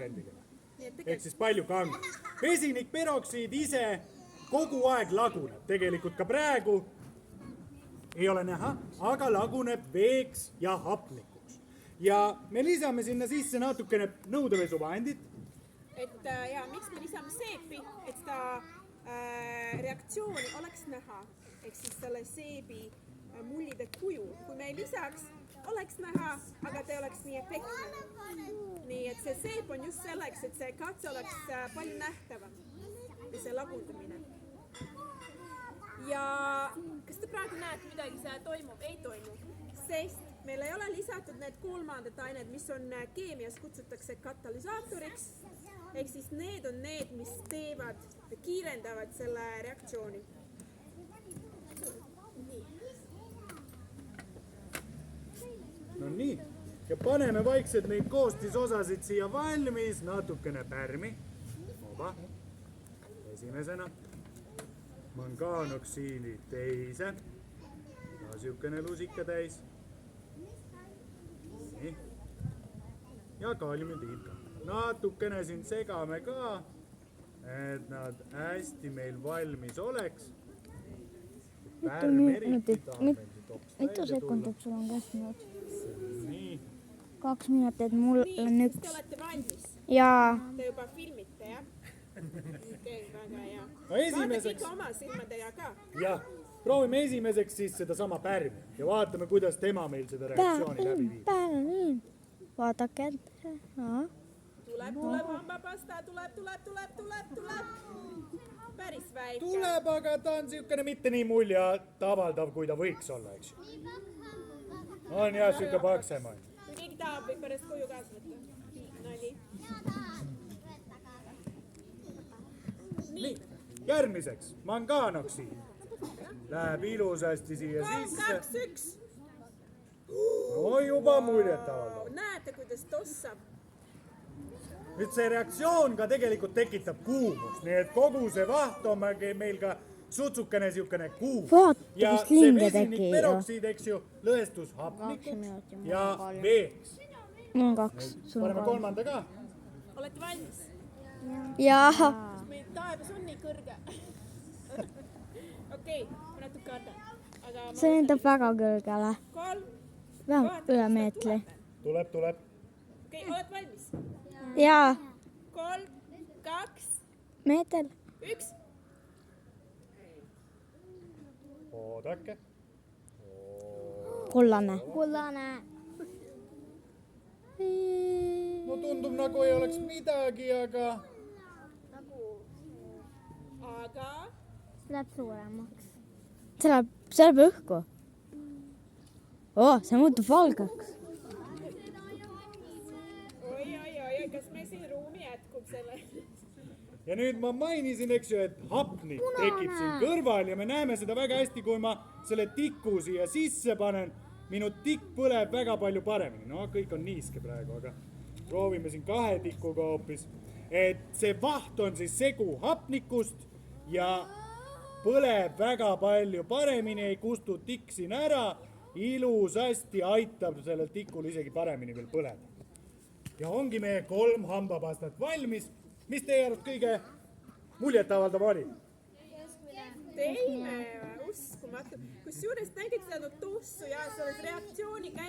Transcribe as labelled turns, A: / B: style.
A: protsendiga. Ehk siis palju kange. Vesinikperoksiid ise kogu aeg laguneb. Tegelikult ka praegu ei ole näha, aga laguneb veeks ja hapnikuks. Ja me lisame sinna sisse natukene nõudepesuvahendit.
B: Ja miks me lisame seepi, et seda reaktsiooni oleks näha. Ehk siis selle seebi mullide kuju. Kui me ei lisaks, oleks näha, aga te oleks nii efektne. Nii, et see seep on just selleks, et see katse oleks palju nähtavam. Ja see lagundamine. Ja kas te praegu näete midagi seal toimub? Ei toimu. Sest meil ei ole lisatud need kolmandad ained, mis on keemias kutsutakse katalüsaatoriks. Ehk siis need on need, mis teevad ja kiirendavad selle reaktsiooni.
A: No nii. Ja paneme vaikselt neid koostisosasid siia valmis, natukene pärmi. Oba. Esimesena. Mangaanoksiini teise. No siukene lusika täis. Nii. Ja kaaliumitiid ka. Natukene siin segame ka, et nad hästi meil valmis oleks.
C: Mitu sekundit sul on käsnud?
A: Nii.
C: 2 minutit, mul on 1.
B: Nii, te olete valmis?
C: Jaa.
B: Te juba filmite, jah? Okei, väga hea.
A: No esimeseks...
B: Vaadake ikka oma silmadega ka.
A: Jah, proovime esimeseks siis seda sama pärmi ja vaatame, kuidas tema meil seda reaktsiooni läbi viib.
C: Pärm. Vaadake ette.
B: Tuleb hambapasta, tuleb. Päris väike.
A: Tuleb, aga ta on siukene mitte nii muljet avaldav, kui ta võiks olla, eks ju. On jah, siuke paksema.
B: Kui keegi tahab, võib pärast koju kaasa võtta. Nali.
A: Nii, järgmiseks mangaanoksiid. Läheb ilusasti siia
B: 3,
A: sisse.
B: 2, 1.
A: No juba muljet avaldav.
B: Näete, kuidas tossab.
A: Nüüd see reaktsioon ka tegelikult tekitab kuumust, nii et kogu see vaht on meil ka sutsukene siukene kuum.
C: Vaata,
A: ja
C: kus
A: see
C: linge tegi.
A: vesinikperoksiid, eks ju, lõhestus hapnikuks ja veeks.
C: Mul on 2.
A: Paneme kolmanda ka.
B: Olete valmis?
C: Jaa.
B: Meil taevas on nii kõrge. Okei, ma natuke kardan.
C: See lendab väga kõrgele.
B: 3.
C: Vähemalt üle meetri.
A: Tuleb.
B: Okei, oled valmis?
C: Jaa.
B: 3, 2,
C: Meeter.
B: 1.
A: Oodake.
C: Kollane.
A: No tundub nagu ei oleks midagi, aga...
B: Aga...
C: See läheb suuremaks. See läheb õhku. See muutub valgeks.
B: Oi, kas meil siin ruumi jätkub selle?
A: Ja nüüd ma mainisin, eks ju, et hapnik tekib siin kõrval ja me näeme seda väga hästi, kui ma selle tiku siia sisse panen. Minu tikk põleb väga palju paremini. No kõik on niiske praegu, aga proovime siin 2 tikuga hoopis. Et see vaht on siis segu hapnikust ja põleb väga palju paremini, ei kustu tikk siin ära. Ilusasti aitab sellel tikul isegi paremini veel põleda. Ja ongi meie 3 hambapastat valmis. Mis teie arvate kõige muljetavaldav oli?
B: Teine uskumatu. Kusjuures nägid seda tossu ja selles reaktsiooni käigus.